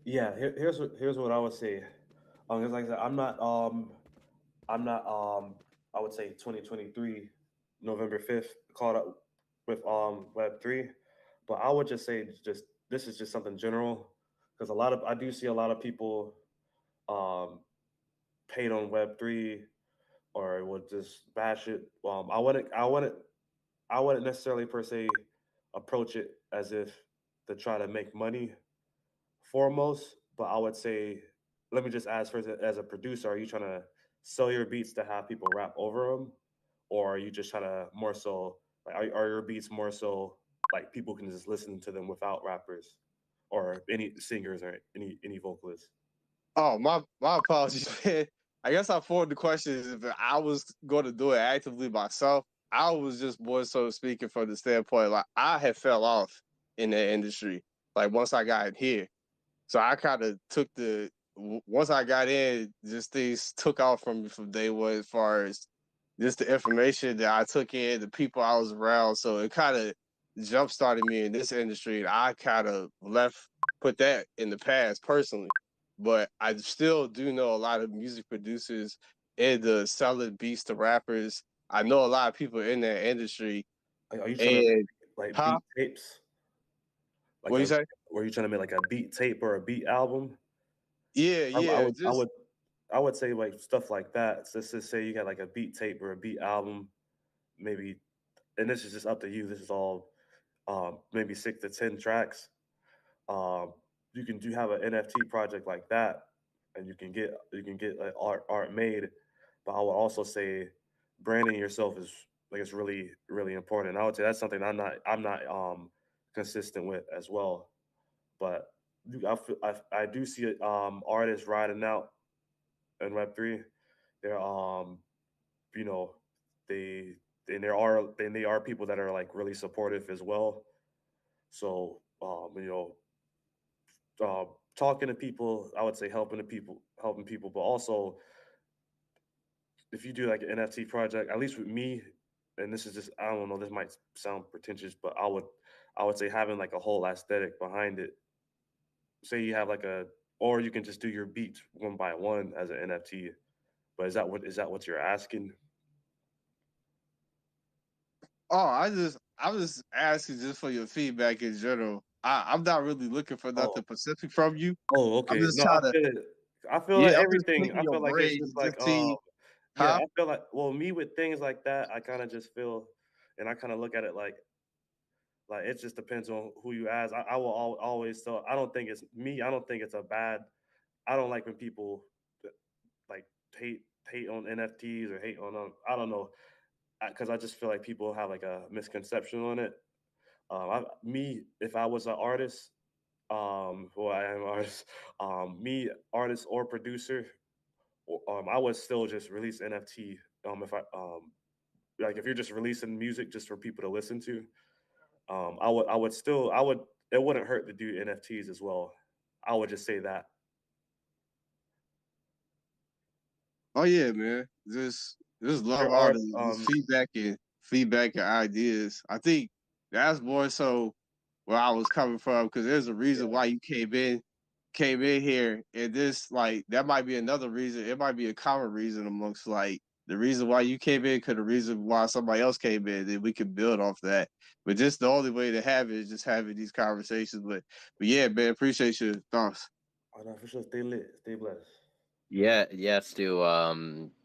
Yeah, here's what I would say. 'Cause like I said, I'm not I would say 2023 November 5th caught up with Web3, but I would just say just this is just something general because I do see a lot of people um paid on Web3 or would just bash it. I wouldn't necessarily per se approach it as if to try to make money foremost, but I would say, let me just ask first, as a producer, are you trying to sell your beats to have people rap over them, or are you just trying to more so like are your beats more so like people can just listen to them without rappers or any singers or any vocalists? Oh, my apologies, man. I guess I forwarded the question is if I was going to do it actively myself. I was just more so speaking from the standpoint like I had fell off in the industry like once I got here. So I kind of took the once I got in, just things took off from me from day one as far as just the information that I took in, the people I was around. So it kind of jump started me in this industry, and I kind of put that in the past personally. But I still do know a lot of music producers and the selling beats to rappers. I know a lot of people in that industry. Like, are you trying to And like huh? beat tapes? Like What you a, say? were you trying to make like a beat tape or a beat album? Yeah, I yeah. would I Just would I would say like stuff like that. So let's just say you got like a beat tape or a beat album, maybe, and this is just up to you. This is all maybe 6 to 10 tracks. Um, you can do have an NFT project like that, and you can get like art made. But I would also say branding yourself is like it's really important. I would say that's something I'm not consistent with as well. But I do see artists riding out in Web3. They're you know they they are people that are like really supportive as well. So uh, talking to people, I would say helping people, but also if you do like an NFT project, at least with me, and this is just I don't know, this might sound pretentious, but I would say having like a whole aesthetic behind it. Say you have like or you can just do your beats one by one as an NFT. But is that what you're asking? I was asking just for your feedback in general. I'm not really looking for Oh, nothing specific from you. oh, I'm okay. just No, I trying to, feel it. I feel like yeah, I'm just everything. picking I your feel like it's brains just and like just see, yeah. huh? I feel like me with things like that, I kind of just feel, and I kind of look at it like it just depends on who you ask. I will always so I don't think it's me. I don't think it's a bad. I don't like when people like hate on NFTs or hate on I don't know because I just feel like people have like a misconception on it. If I was an artist, well, I am an artist. Me, artist or producer, I would still just release NFT. If I like, if you're just releasing music just for people to listen to, I would. It wouldn't hurt to do NFTs as well. I would just say that. Oh yeah, man. Just love There all are the feedback and ideas. I think that's more so where I was coming from because there's a reason yeah. why you came in here, and this like that might be another reason. It might be a common reason amongst like the reason why you came in, could the reason why somebody else came in, then we can build off that. But just the only way to have it is just having these conversations. But yeah, man, appreciate your thoughts. Oh, no, for sure. Stay lit. Stay blessed. Yeah, yes, Stu.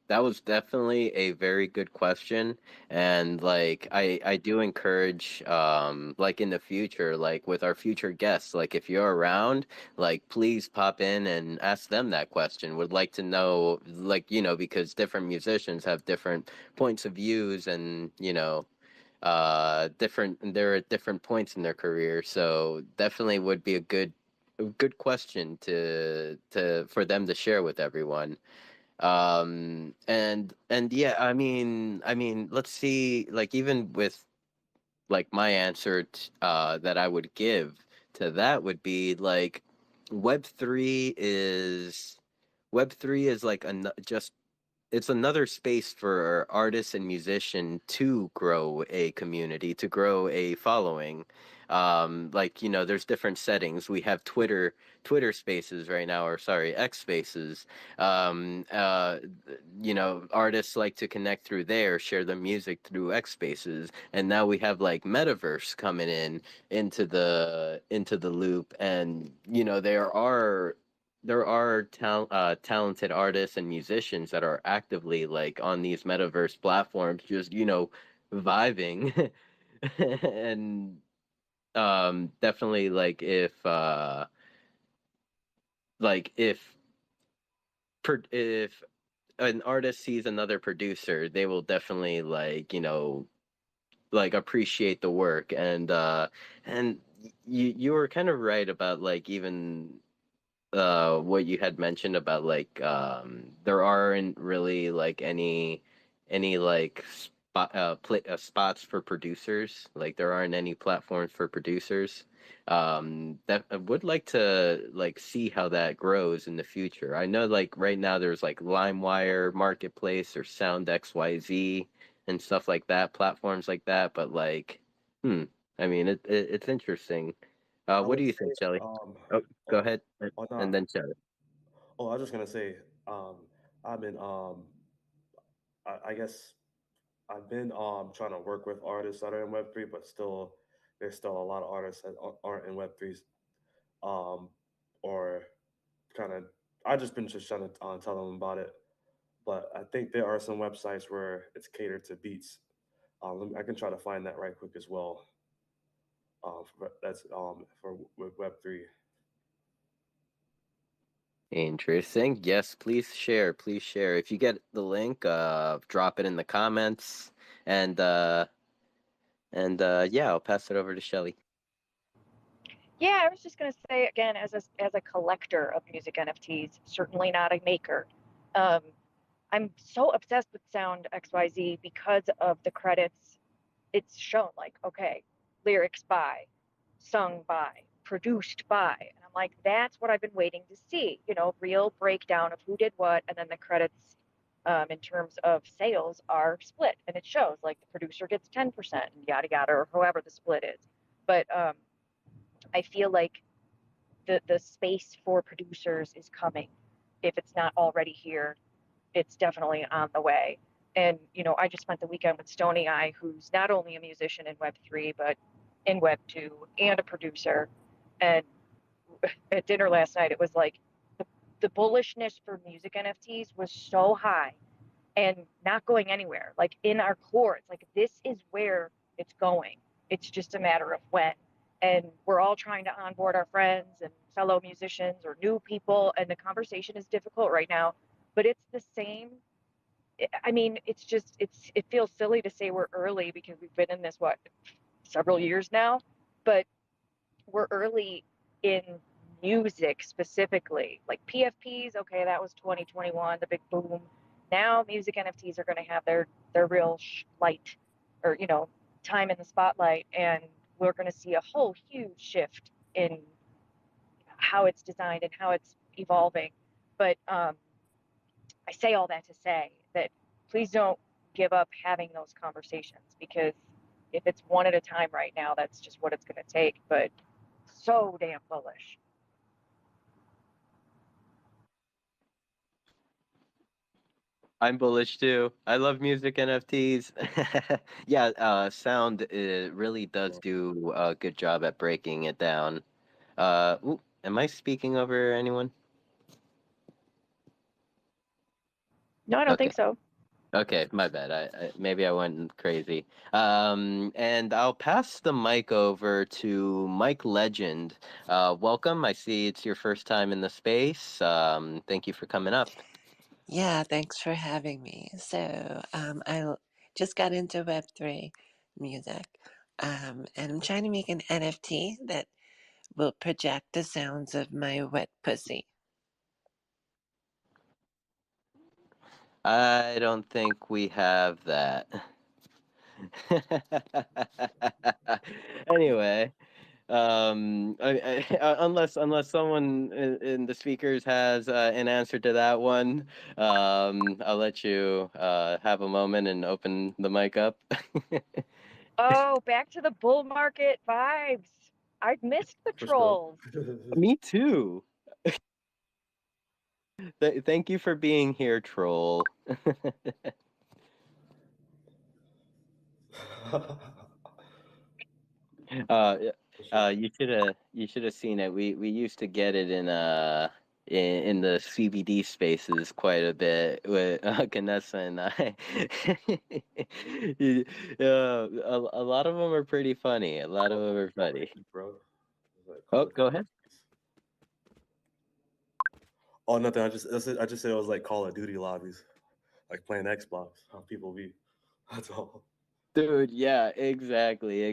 That was definitely a very good question, and like I do encourage like in the future, like with our future guests, like if you're around, like please pop in and ask them that question. Would like to know, like because different musicians have different points of views, and different they're at different points in their career, so definitely would be a good question to for them to share with everyone. And yeah, I mean let's see, like even with like my answer that I would give to that would be like web3 is web3 is like just it's another space for artists and musicians to grow a community, to grow a following. Like there's different settings. We have Twitter Spaces right now, or sorry, X Spaces. Um, uh, artists like to connect through there, share their music through X Spaces, and now we have like Metaverse coming into the loop, and there are talented artists and musicians that are actively like on these metaverse platforms, just vibing, and definitely like if an artist sees another producer, they will definitely like appreciate the work, and you were kind of right about like even what you had mentioned about like there aren't really like any like spots for producers, like there aren't any platforms for producers. that I would like to like see how that grows in the future. I know like right now there's like LimeWire Marketplace or Sound XYZ and stuff like that, platforms like that, but like I mean it's interesting. I What do would you say, think, Shelly? Oh, go oh, ahead, oh, and nah. then Shelly. Oh, I was just gonna say, I've been, I guess I've been trying to work with artists that are in Web3, but still, there's still a lot of artists that aren't in Web3s, um, or kind of. I just been just trying to tell them about it, but I think there are some websites where it's catered to beats. I can try to find that right quick as well. That's for with Web3. Interesting. Yes, please share. Please share. If you get the link, drop it in the comments, and yeah, I'll pass it over to Shelly. Yeah, I was just going to say again, as a collector of music NFTs, certainly not a maker. Um, I'm so obsessed with Sound XYZ because of the credits. It's shown like, okay, lyrics by, sung by, produced by, and I'm like, that's what I've been waiting to see. You know, real breakdown of who did what, and then the credits. In terms of sales are split, and it shows like the producer gets 10% and yada yada, or however the split is. But I feel like the space for producers is coming. If it's not already here, it's definitely on the way. And you know, I just spent the weekend with Stony Eye, who's not only a musician in Web3, but in Web2 and a producer. And at dinner last night, it was like the bullishness for music NFTs was so high and not going anywhere. Like in our core, it's like this is where it's going. It's just a matter of when. And we're all trying to onboard our friends and fellow musicians or new people. And the conversation is difficult right now, but it's the same. I mean, it's just, it feels silly to say we're early because we've been in this, what, several years now, but we're early in music specifically. Like PFPs, okay, that was 2021, the big boom. Now music NFTs are going to have their real light, or you know, time in the spotlight, and we're going to see a whole huge shift in how it's designed and how it's evolving. But I say all that to say that please don't give up having those conversations, because if it's one at a time right now, that's just what it's going to take. But so damn bullish. I'm bullish too. I love music NFTs. Yeah, Sound really does do a good job at breaking it down. Ooh, am I speaking over anyone? No, I don't Okay. think so. Okay, my bad. I maybe I went crazy. And I'll pass the mic over to Mike Legend. Welcome. I see it's your first time in the space. Thank you for coming up. Yeah, thanks for having me. So, just got into Web3 music, and I'm trying to make an NFT that will project the sounds of my wet pussy. I don't think we have that. Anyway, unless someone in the speakers has an answer to that one, I'll let you have a moment and open the mic up. Oh, back to the bull market vibes. I've missed the For sure. trolls. Me too. Thank you for being here, troll. Yeah, For sure. you should have seen it. We used to get it in the CBD spaces quite a bit with Ganessa and I. A lot of them are pretty funny. A lot of them are Call it funny. heat, bro. It's like, Oh, call it go heat. ahead. Oh, nothing. I just said it was like Call of Duty lobbies, like playing Xbox. How people be. That's all. Dude, yeah, exactly.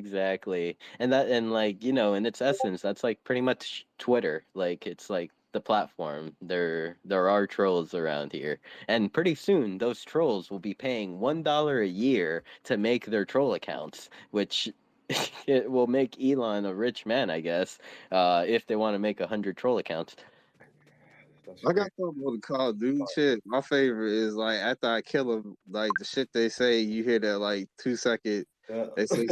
And like, in its essence, that's like pretty much Twitter. Like it's like the platform. There are trolls around here. And pretty soon those trolls will be paying $1 a year to make their troll accounts, which It will make Elon a rich man, I guess, if they want to make 100 troll accounts. That's I got great. something on the Call of Duty shit. My favorite is like after I kill him, like the shit they say. You hear that like 2 second. Yeah. They say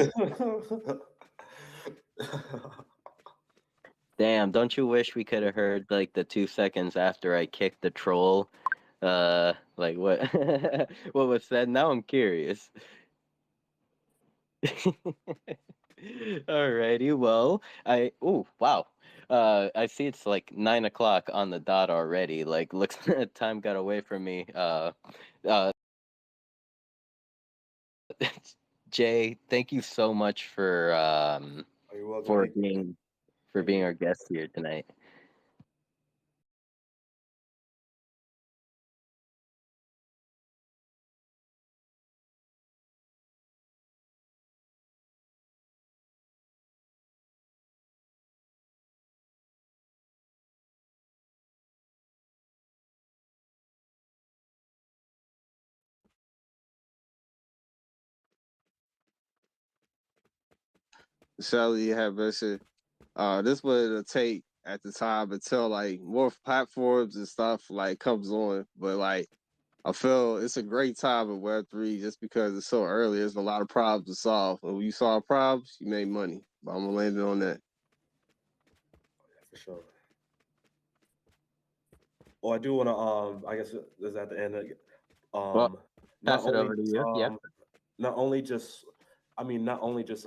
Damn, don't you wish we could have heard like the 2 seconds after I kicked the troll? Like what what was said? Now I'm curious. Alrighty, well, wow. I see it's like 9 o'clock on the dot already. Like looks time got away from me. Uh Jay, thank you so much You're welcome. for Thank you. being our guest here tonight. Shelly had mentioned. This what it'll take at the time until like more platforms and stuff like comes on. But like I feel it's a great time in Web3 just because it's so early. There's a lot of problems to solve. And when you solve problems, you make money. But I'm gonna land it on that. For sure. Well, I do want to I guess this is at the end. Well, Not pass it only over to just, you. Yeah. not only just, I mean, not only just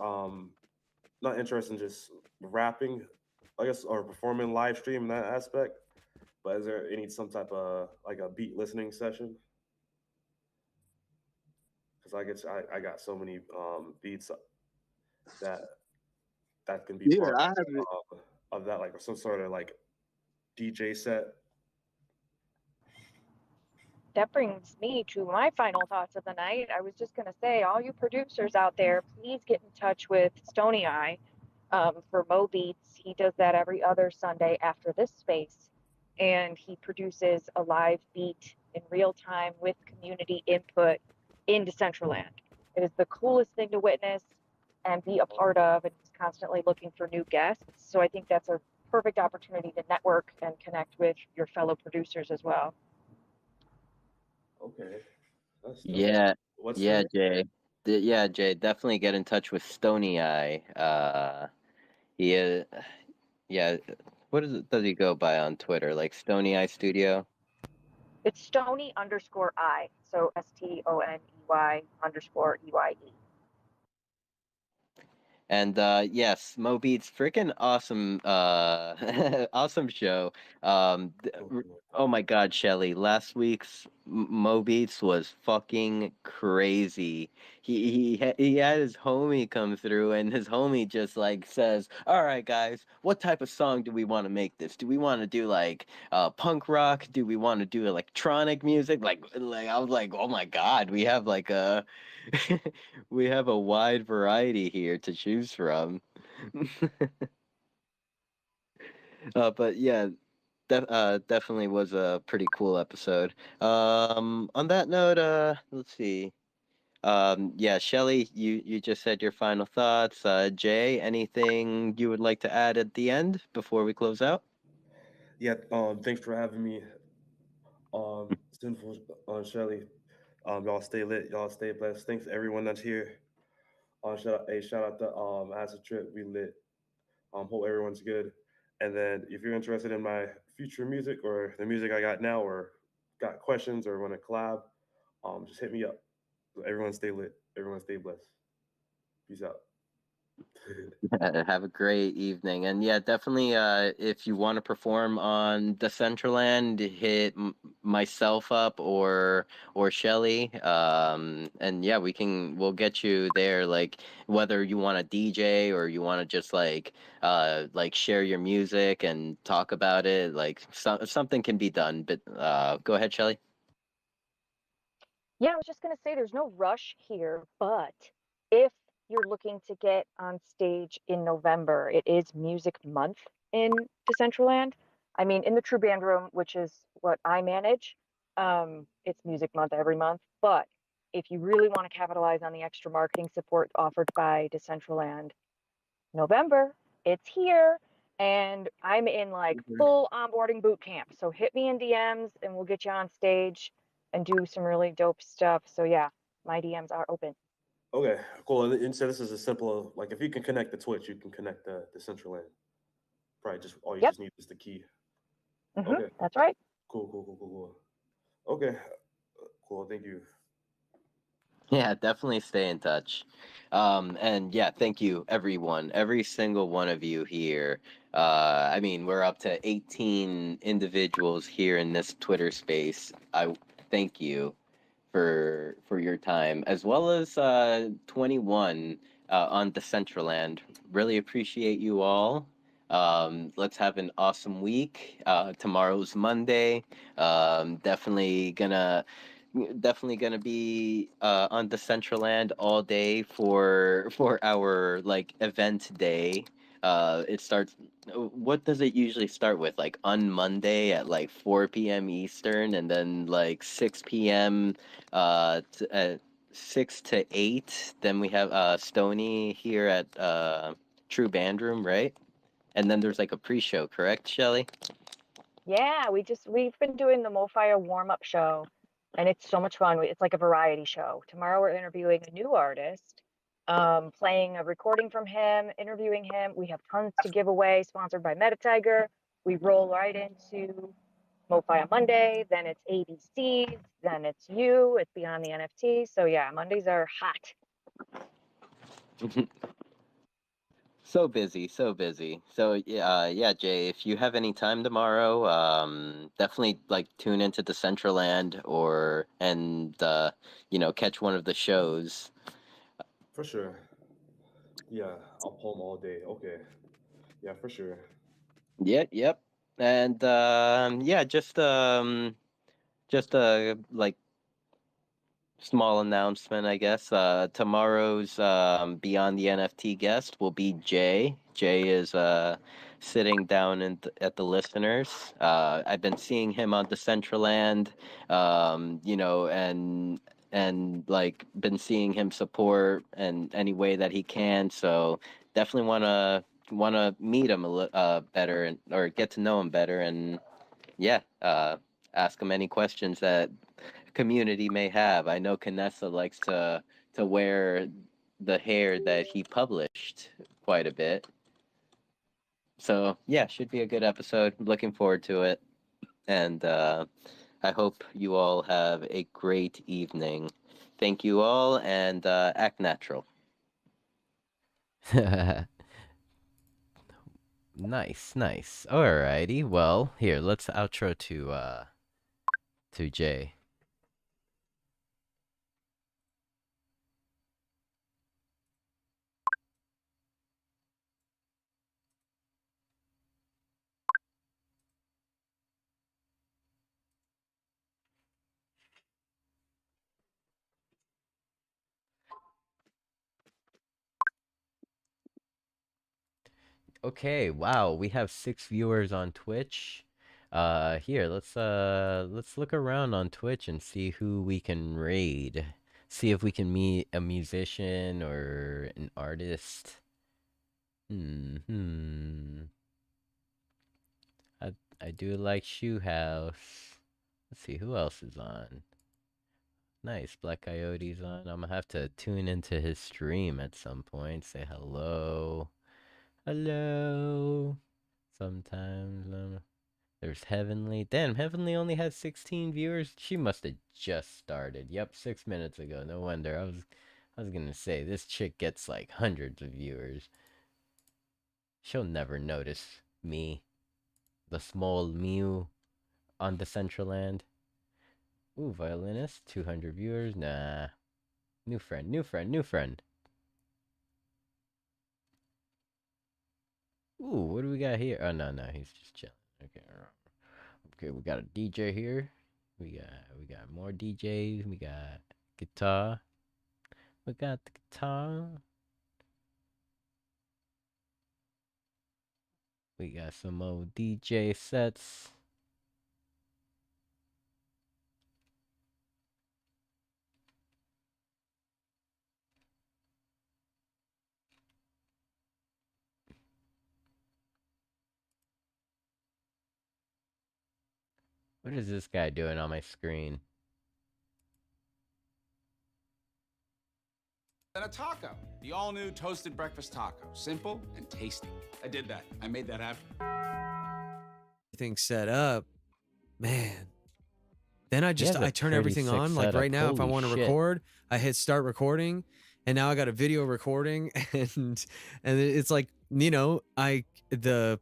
not interested in just rapping, I guess, or performing live stream in that aspect. But is there any some type of like a beat listening session? Because I got so many beats that can be Yeah, part I have it. of that, like some sort of like DJ set. That brings me to my final thoughts of the night. I was just going to say, all you producers out there, please get in touch with Stony Eye for Mo Beats. He does that every other Sunday after this space, and he produces a live beat in real time with community input in Decentraland. It is the coolest thing to witness and be a part of, and he's constantly looking for new guests. So I think that's a perfect opportunity to network and connect with your fellow producers as well. Okay, that's dope. Yeah. What's Yeah, the Jay. Yeah, Jay, definitely get in touch with Stony Eye. He yeah, what does he go by on Twitter? Like Stony Eye Studio? It's Stony_I. So STONEY_EYE. And yes, Mo Beats, freaking awesome, awesome show. Oh my God, Shelly, last week's Mo Beats was fucking crazy. He had his homie come through, and his homie just like says, "All right, guys, what type of song do we want to make this? Do we want to do like punk rock? Do we want to do electronic music? Like I was like, oh my God, we have like a we have a wide variety here to choose from." But yeah, definitely was a pretty cool episode. On that note, let's see. Yeah, Shelly, you just said your final thoughts. Jay, anything you would like to add at the end before we close out? Yeah, thanks for having me. Sinful Shelly. Y'all stay lit, y'all stay blessed. Thanks to everyone that's here. Shout out to Acid Trip, we lit. Hope everyone's good. And then if you're interested in my future music or the music I got now, or got questions or want to collab, just hit me up. Everyone stay lit. Everyone stay blessed. Peace out. Have a great evening, and yeah, definitely. If you want to perform on Decentraland, hit myself up or Shelly. And yeah, we'll get you there. Like whether you want to DJ or you want to just like share your music and talk about it. Like something can be done. But go ahead, Shelly. Yeah, I was just going to say there's no rush here, but if you're looking to get on stage in November, it is Music Month in Decentraland. I mean, in the True Band Room, which is what I manage, it's Music Month every month. But if you really want to capitalize on the extra marketing support offered by Decentraland, November, it's here. And I'm in like full onboarding boot camp. So hit me in DMs and we'll get you on stage and do some really dope stuff. So yeah, my DMs are open. Okay, cool. And so this is a simple, like if you can connect the Twitch, you can connect the Central Land. Probably just all you Yep. just need is the key. Mm-hmm, Okay, that's right. cool. Okay, cool. Thank you. Yeah, definitely stay in touch. And yeah, thank you everyone, every single one of you here. I mean, we're up to 18 individuals here in this Twitter space. I thank you for your time, as well as 21 on Decentraland. Really appreciate you all. Let's have an awesome week. Tomorrow's Monday. Definitely gonna be on Decentraland all day for our like event day. It starts. What does it usually start with? Like on Monday at like 4 p.m. Eastern, and then like 6 p.m. At 6 to 8. Then we have Stony here at True Band Room, right? And then there's like a pre-show, correct, Shelly? Yeah, we've been doing the MoFire warm-up show and it's so much fun. It's like a variety show. Tomorrow we're interviewing a new artist, playing a recording from him, interviewing him. We have tons to give away, sponsored by MetaTiger. We roll right into MoFi on Monday, then it's ABCs, then it's you, it's Beyond the NFT. So yeah, Mondays are hot. So busy, so busy. So yeah, Jay, if you have any time tomorrow, definitely like tune into the Decentraland or catch one of the shows. For sure. Yeah, I'll pull them all day. Okay. Yeah, for sure. Yep. And yeah, just like small announcement, I guess. Tomorrow's Beyond the NFT guest will be Jay. Jay is sitting down at the listeners. I've been seeing him on Decentraland, and like been seeing him support in any way that he can. So definitely wanna meet him better or get to know him better, and yeah, ask him any questions that community may have. I know Canessa likes to wear the hair that he published quite a bit. So yeah, should be a good episode. Looking forward to it. And I hope you all have a great evening. Thank you all, and act natural. Nice. Alrighty. Well, here, let's outro to Jay. Okay, wow, we have 6 viewers on Twitch. Here, let's look around on Twitch and see who we can raid. See if we can meet a musician or an artist. Hmm. I do like Shoe House. Let's see who else is on. Nice, Black Coyote's on. I'm gonna have to tune into his stream at some point. Say hello. Hello. Sometimes there's Heavenly. Damn, Heavenly only has 16 viewers. She must have just started. Yep, 6 minutes ago. No wonder. I was gonna say this chick gets like hundreds of viewers. She'll never notice me, the small Mew on the Central Land. Ooh, violinist, 200 viewers. Nah. New friend. Ooh, what do we got here? Oh no, he's just chilling. Okay, we got a DJ here. We got more DJs. We got guitar. We got the guitar. We got some old DJ sets. What is this guy doing on my screen? And a taco. The all-new toasted breakfast taco. Simple and tasty. I did that. I made that happen. Everything set up, man. Then I He has a turn everything 36 on. Like setup. right now, if I Holy want to shit. record, I hit start recording, and now I got a video recording, and it's like, you know, the